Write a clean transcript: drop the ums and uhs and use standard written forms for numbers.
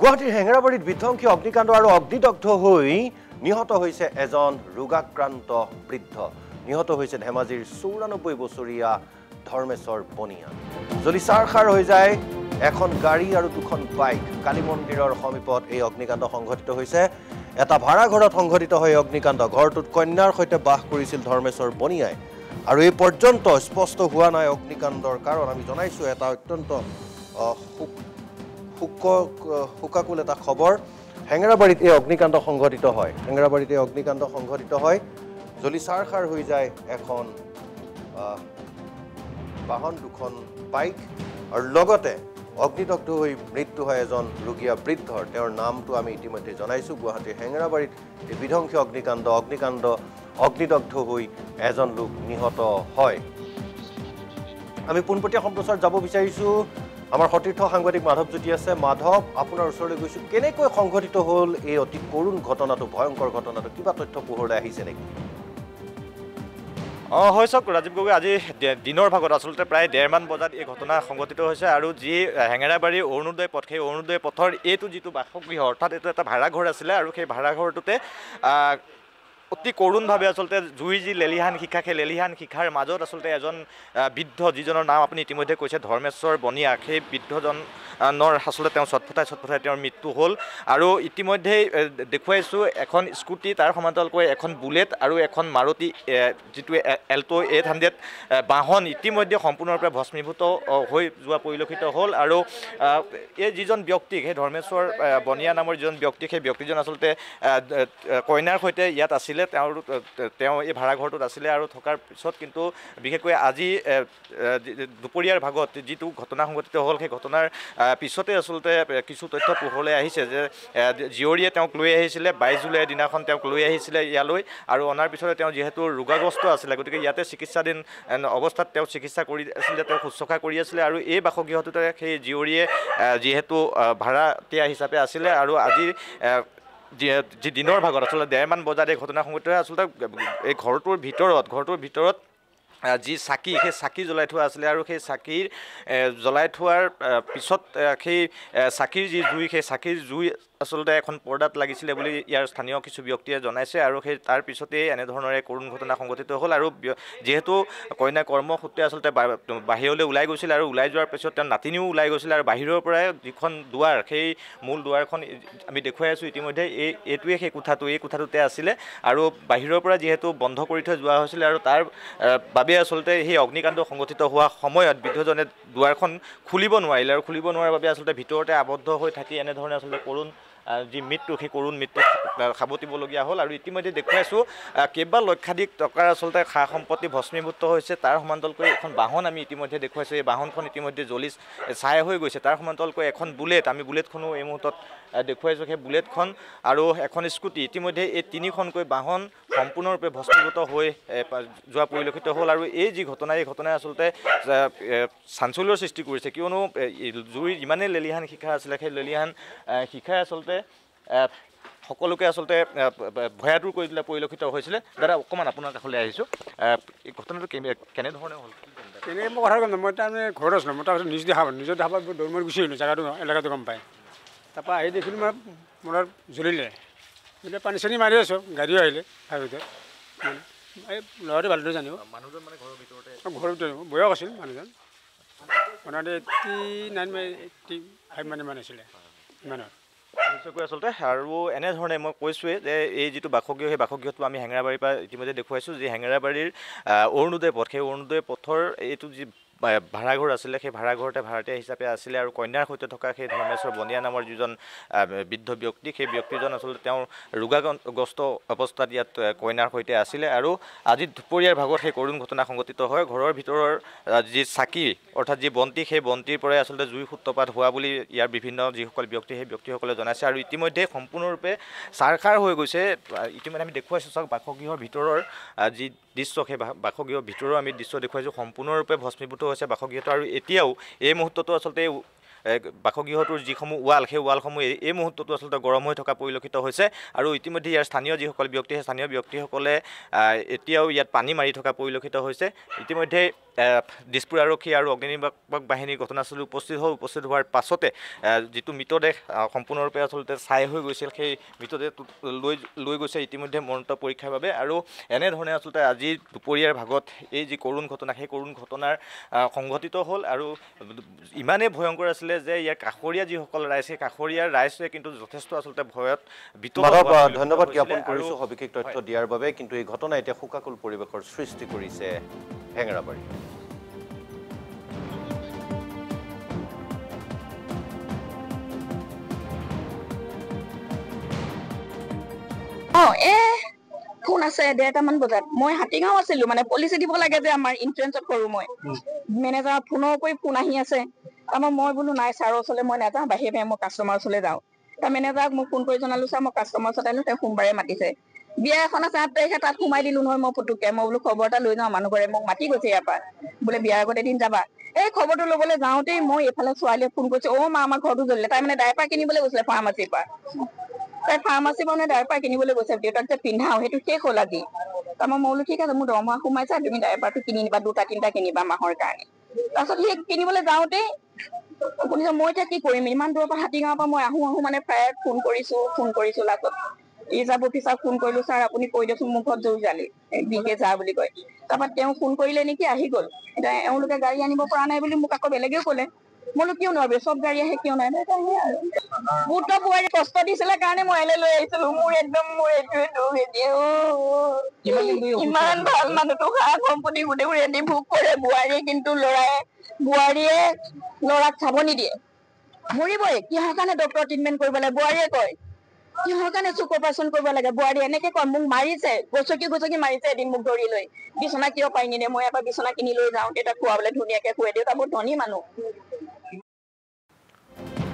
গুৱাহাটীৰ হেঙেৰাবাৰীত বিধ্বংসী অগ্নিকাণ্ড আৰু অগ্নিদগ্ধ হৈ নিহত হৈছে এজন ৰোগাক্ৰান্ত বৃদ্ধ। নিহত হৈছে ধেমাজিৰ ৯৪ বছৰীয়া ধৰ্মেশ্বৰ বনিয়া। জ্বলি চাৰখাৰ হৈ যায় এখন গাড়ী আৰু দুখন বাইক। কালী মন্দিৰৰ সমীপত এই অগ্নিকাণ্ড সংঘটিত হৈছে। এটা ভাড়াঘৰত সংঘটিত হয় অগ্নিকাণ্ড। ঘৰটোত কন্যাৰ সৈতে বাস কৰিছিল ধৰ্মেশ্বৰ বনিয়াই। আৰু এই পৰ্যন্ত স্পষ্ট হোৱা নাই অগ্নিকাণ্ডৰ কাৰণ। আমি জনাইছোঁ এটা অত্যন্ত শোকাকুল এটা খবৰ। হেঙেৰাবাৰীত এই অগ্নিকাণ্ড সংঘটিত হয়। হেঙেৰাবাৰীত এই অগ্নিকাণ্ড সংঘটিত হয়। জ্বলি চাৰখাৰ হৈ যায় এখন বাহন, দুখন বাইক আৰু লগতে অগ্নিদগ্ধ হৈ মৃত্যু হয় এজন ৰোগীয়া বৃদ্ধৰ। তেওঁৰ নামটো আমি ইতিমধ্যে জনাইছোঁ। গুৱাহাটীৰ হেঙেৰাবাৰীত এই বিধ্বংসী অগ্নিদগ্ধ হৈ এজন লোক নিহত হয়। আমি পোনপটীয়া সম্প্ৰচাৰ যাব বিচাৰিছোঁ। আমাৰ সতীৰ্থ সাংবাদিক মাধৱজ্যোতি আছে। মাধৱ, আপোনাৰ ওচৰলৈ গৈছোঁ। কেনেকৈ সংঘটিত হ'ল এই অতি কৰুণ ঘটনাটো, ভয়ংকৰ ঘটনাটো? কিবা তথ্য পোহৰলৈ আহিছে নেকি? হয় চাওক ৰাজীৱ গগৈ, আজি দিনৰ ভাগত আচলতে প্ৰায় ১:৩০ বজাত এই ঘটনা সংঘটিত হৈছে। আৰু যি হেঙেৰাবাৰী অৰুণোদয় পথ, সেই অৰুণোদয় পথৰ এইটো যিটো বাসগৃহ, অৰ্থাৎ এইটো এটা ভাড়াঘৰ আছিলে। আৰু সেই ভাড়াঘৰটোতে অতি কৰোণভাৱে আচলতে জুইৰ যি লেলিহান শিখা, সেই লেলিহান শিখাৰ মাজত আচলতে এজন বৃদ্ধ, যিজনৰ নাম আপুনি ইতিমধ্যে কৈছে ধৰ্মেশ্বৰ বনিয়া, সেই বৃদ্ধজনৰ আচলতে তেওঁ ছটফটাই তেওঁৰ মৃত্যু হ'ল। আৰু ইতিমধ্যেই দেখুৱাইছোঁ এখন স্কুটি, তাৰ সমান্তৰালকৈ এখন বুলেট আৰু এখন মাৰুতি যিটো এল্টো 800 বাহন ইতিমধ্যে সম্পূৰ্ণৰূপে ভস্মীভূত হৈ যোৱা পৰিলক্ষিত হ'ল। আৰু এই যিজন ব্যক্তি, সেই ধৰ্মেশ্বৰ বনিয়া নামৰ যিজন ব্যক্তি, সেই ব্যক্তিজন আচলতে কইনাৰ সৈতে ইয়াত আছিলে। তেওঁ এই ভাড়াঘৰটোত আছিলে আৰু থকাৰ পিছত কিন্তু বিশেষকৈ আজি দুপৰীয়াৰ ভাগত যিটো ঘটনা সংঘটিত হ'ল, সেই ঘটনাৰ পিছতে আচলতে কিছু তথ্য পোহৰলৈ আহিছে যে জীয়ৰীয়ে তেওঁক লৈ আহিছিলে ২২ জুলাইৰ দিনাখন তেওঁক লৈ আহিছিলে ইয়ালৈ। আৰু অনাৰ পিছতে তেওঁ যিহেতু ৰোগাগ্ৰস্ত আছিলে, গতিকে ইয়াতে চিকিৎসাধীন অৱস্থাত তেওঁ চিকিৎসা কৰি আছিলে, তেওঁ শুশ্ৰূষা কৰি আছিলে। আৰু এই বাসগৃহটোতে সেই জীয়ৰীয়ে যিহেতু ভাড়াতীয়া হিচাপে আছিলে। আৰু আজি যি দিনৰ ভাগত আচলতে ১:৩০ বজাত এই ঘটনা সংঘটিত হয়। আচলতে এই ঘৰটোৰ ভিতৰত যি চাকি, সেই চাকি জ্বলাই থোৱা আছিলে। আৰু সেই চাকিৰ জ্বলাই থোৱাৰ পিছত সেই চাকিৰ যি জুই, সেই চাকিৰ জুই আচলতে এখন পৰ্দাত লাগিছিলে বুলি ইয়াৰ স্থানীয় কিছু ব্যক্তিয়ে জনাইছে। আৰু সেই তাৰ পিছতেই এনেধৰণৰে কৰুণ ঘটনা সংঘটিত হ'ল। আৰু যিহেতু কইনা কৰ্মসূত্ৰে আচলতে বাহিৰলৈ ওলাই গৈছিল, আৰু ওলাই যোৱাৰ পিছত তেওঁ নাতিনিও ওলাই গৈছিল। আৰু বাহিৰৰ পৰাই যিখন দুৱাৰ, সেই মূল দুৱাৰখন আমি দেখুৱাই আছোঁ ইতিমধ্যে, এইটোৱে সেই এই কোঠাটোতে আছিলে। আৰু বাহিৰৰ পৰা যিহেতু বন্ধ কৰি থৈ যোৱা হৈছিলে, আৰু তাৰ বাবে আচলতে সেই অগ্নিকাণ্ড সংঘটিত হোৱা সময়ত বৃদ্ধজনে দুৱাৰখন খুলিব নোৱাৰিলে। আৰু খুলিব নোৱাৰাৰ বাবে আচলতে ভিতৰতে আবদ্ধ হৈ থাকি এনেধৰণে আচলতে কৰুণ যি মৃত্যু, সেই কৰুণ মৃত্যুক সাৱটিবলগীয়া হ'ল। আৰু ইতিমধ্যে দেখুৱাইছোঁ কেইবা লক্ষাধিক টকাৰ আচলতে সা সম্পত্তি ভস্মীভূত হৈছে। তাৰ সমান্তৰালকৈ এখন বাহন আমি ইতিমধ্যে দেখুৱাইছোঁ। এই বাহনখন ইতিমধ্যে জ্বলি ছাই হৈ গৈছে। তাৰ সমান্তৰালকৈ এখন বুলেট, আমি বুলেটখনো এই মুহূৰ্তত দেখুৱাইছোঁ। সেই বুলেটখন আৰু এখন স্কুটি, ইতিমধ্যে এই তিনিখনকৈ বাহন সম্পূৰ্ণৰূপে ভস্মীভূত হৈ যোৱা পৰিলক্ষিত হ'ল। আৰু এই যি ঘটনা, এই ঘটনাই আচলতে চাঞ্চল্যৰ সৃষ্টি কৰিছে। কিয়নো জুইৰ ইমানেই লেলিহান শিখা আছিলে, সেই লেলিহান শিখাই আচলতে সকলোকে আচলতে ভয়াতুৰ কৰি দিলে পৰিলক্ষিত হৈছিলে। দাদা, অকণমান আপোনাৰ কাষলৈ আহিছোঁ। এই ঘটনাটো কেনেধৰণে হ'ল? তেনেকৈ মই কথা ক'ম, মই তাৰমানে ঘৰত আছিলোঁ। মই তাৰপিছত নিজৰ দেখা দৌৰ মাৰি গুচি আহিলোঁ, জেগাটো এলেকাটো গম পাই। তাৰপৰা আহি দেখিলোঁ মই মনত জ্বলিলে। এতিয়া পানী চানী মাৰি আছোঁ, গাড়ীও আহিলে ভাবিতে। এই ল'ৰাটো ভালদৰে জানিব। মানুহজন মানে ঘৰৰ ভিতৰতে বয়স আছিল মানুহজন, মোটামুটি 89-85 মান আছিলে ইমানত। নিশ্চয়কৈ আচলতে। আৰু এনেধৰণে মই কৈছোঁৱেই যে এই যিটো বাসগৃহ, সেই বাসগৃহটো আমি হেঙেৰাবাৰীৰ পৰা ইতিমধ্যে দেখুৱাইছোঁ। যি হেঙেৰাবাৰীৰ অৰুণোদয় পথ, সেই অৰুণোদয় পথৰ এইটো যি ভাড়াঘৰ আছিলে, সেই ভাড়াঘৰতে ভাড়াতীয়া হিচাপে আছিলে। আৰু কন্যাৰ সৈতে থকা সেই ধৰ্মেশ্বৰ বনিয়া নামৰ যিজন বৃদ্ধ ব্যক্তি, সেই ব্যক্তিজন আচলতে তেওঁৰ ৰোগাগ্ৰস্ত অৱস্থাত ইয়াত কইনাৰ সৈতে আছিলে। আৰু আজি দুপৰীয়াৰ ভাগত সেই কৰুণ ঘটনা সংঘটিত হয়। ঘৰৰ ভিতৰৰ যি চাকি, অৰ্থাৎ যি বন্তি, সেই বন্তিৰ পৰাই আচলতে জুইৰ সূত্ৰপাত হোৱা বুলি ইয়াৰ বিভিন্ন যিসকল ব্যক্তি, সেই ব্যক্তিসকলে জনাইছে। আৰু ইতিমধ্যে সম্পূৰ্ণৰূপে চাৰখাৰ হৈ গৈছে। ইতিমধ্যে আমি দেখুৱাইছোঁ চাওক বাসগৃহৰ ভিতৰৰ যি দৃশ্য, সেই বাসগৃহৰ ভিতৰৰ আমি দৃশ্য দেখুৱাইছোঁ। সম্পূৰ্ণৰূপে ভস্মীভূত হৈছে বাসগৃহটো। আৰু এতিয়াও এই মুহূৰ্ততো আচলতে বাসগৃহটোৰ যিসমূহ ৱাল সেই ৱালসমূহ এই মুহূৰ্ততো আচলতে গৰম হৈ থকা পৰিলক্ষিত হৈছে আৰু ইতিমধ্যে ইয়াৰ স্থানীয় যিসকল ব্যক্তি সেই স্থানীয় ব্যক্তিসকলে এতিয়াও ইয়াত পানী মাৰি থকা পৰিলক্ষিত হৈছে ইতিমধ্যে দিছপুৰ আৰক্ষী আৰু অগ্নিনিৰ্বাপক বাহিনীৰ ঘটনাস্থলীত উপস্থিত হোৱাৰ পাছতে যিটো মৃতদেহ সম্পূৰ্ণৰূপে আচলতে ছাই হৈ গৈছিল সেই মৃতদেহটো লৈ গৈছে ইতিমধ্যে মৰণোত্তৰ পৰীক্ষাৰ বাবে আৰু এনেধৰণে আচলতে আজি দুপৰীয়াৰ ভাগত এই যি কৰুণ ঘটনা সেই কৰুণ ঘটনাৰ সংঘটিত হ'ল আৰু ইমানেই ভয়ংকৰ আছিলে যে ইয়াৰ কাষৰীয়া যিসকল ৰাইজ সেই কাষৰীয়া ৰাইজে কিন্তু যথেষ্ট আচলতে ভয়ত ধন্যবাদ জ্ঞাপন কৰিছোঁ সবিশেষ তথ্য দিয়াৰ বাবে কিন্তু এই ঘটনাই এতিয়া শোকাকুল পৰিৱেশৰ সৃষ্টি কৰিছে হেঙেৰাবাৰী ফোন আছে 1:30মান বজাত মই হাতীগাঁও আছিলো মানে পলিচি দিব লাগে যে আমাৰ ইঞ্চুৰেঞ্চত কৰো মই মেনেজাৰ ফোনৰ কৰি ফোন আহি আছে আমাৰ মই বোলো নাই ছাৰৰ ওচৰলৈ মই নাযাওঁ বাহিৰে মই কাষ্টমাৰ ওচৰলৈ যাওঁ তাৰ মেনেজাৰক মোক ফোন কৰি জনালো ছাৰ মই কাষ্টমাৰ ওচৰত আহিলো তেওঁ সোমবাৰে মাতিছে বিয়া এখন আছে 8 তাৰিখে তাত সোমাই দিলো নহয় মই পুতুকে মই বোলো খবৰ এটা লৈ যাওঁ মানুহঘৰে মোক মাতি গৈছে ইয়াৰ পৰা বোলে বিয়াৰ আগত এদিন যাবা এই খবৰটো ল'বলৈ যাওঁতেই মই এইফালে ছোৱালীয়ে ফোন কৰিছে মা আমাৰ ঘৰটো জ্বলিলে তাই মানে ডাইপাৰ কিনিবলৈ গৈছিলে ফাৰ্মাচীৰ পৰা তাই ফাৰ্মাচী মানে ডাইপাৰ কিনিবলৈ গৈছে দেউতাক যে পিন্ধাও সেইটো শেষ হ'ল আজি তাৰপৰা মই বোলো ঠিক আছে মোৰ দৰমহা সোমাইছা তুমি ডাইপাৰটো কিনি নিবা 2-3টা কিনিবা মাহৰ কাৰণে তাৰপিছত সেই কিনিবলৈ যাওঁতেই শুনিছে মই এতিয়া কি কৰিম ইমান দূৰৰ পৰা হাতীগাঁৱৰ পৰা মই আহো মানে প্ৰায় ফোন কৰিছো লাষ্টত ৰিজাৰ্ভ অফিচাৰক ফোন কৰিলো ছাৰ আপুনি কৈ দিয়কচোন মোৰ ঘৰত জৰুৰী জালি বিকে যা বুলি কয় তাৰপৰা তেওঁ ফোন কৰিলে নেকি আহি গ'ল এতিয়া এওঁলোকে গাড়ী আনিব পৰা নাই বুলি মোক আকৌ বেলেগেও ক'লে বোলো কিয় নোৱাৰিবি চব গাড়ী আহে কিয় নাই বুদ্ধ বোৱাৰী কষ্ট দিছিলে কাৰণে মই এলে লৈ আহিছিলো মোৰ এইটোৱে দুখ এতিয়া ইমান ভাল মানুহটো সা সম্পত্তি গোটেইবোৰ এদি ভোগ কৰে বোৱাৰীয়ে কিন্তু বোৱাৰীয়ে ল'ৰাক চাব নিদিয়ে মৰিবই কিহৰ কাৰণে ডক্টৰ ট্ৰিটমেণ্ট কৰিব লাগে বোৱাৰীয়ে কয় কিহৰ কাৰণে চুক অপাৰেশ্যন কৰিব লাগে বোৱাৰী এনেকে কয় মোক মাৰিছে গচকি মাৰিছে এদিন মোক ধৰি লৈ বিচনা কিয় পাই নিদিয়ে মই এবাৰ বিচনা কিনি লৈ যাওঁ তেতিয়া খুৱাবলৈ ধুনীয়াকে খুৱাই দিওঁ তাৰ বহুত ধনী মানুহ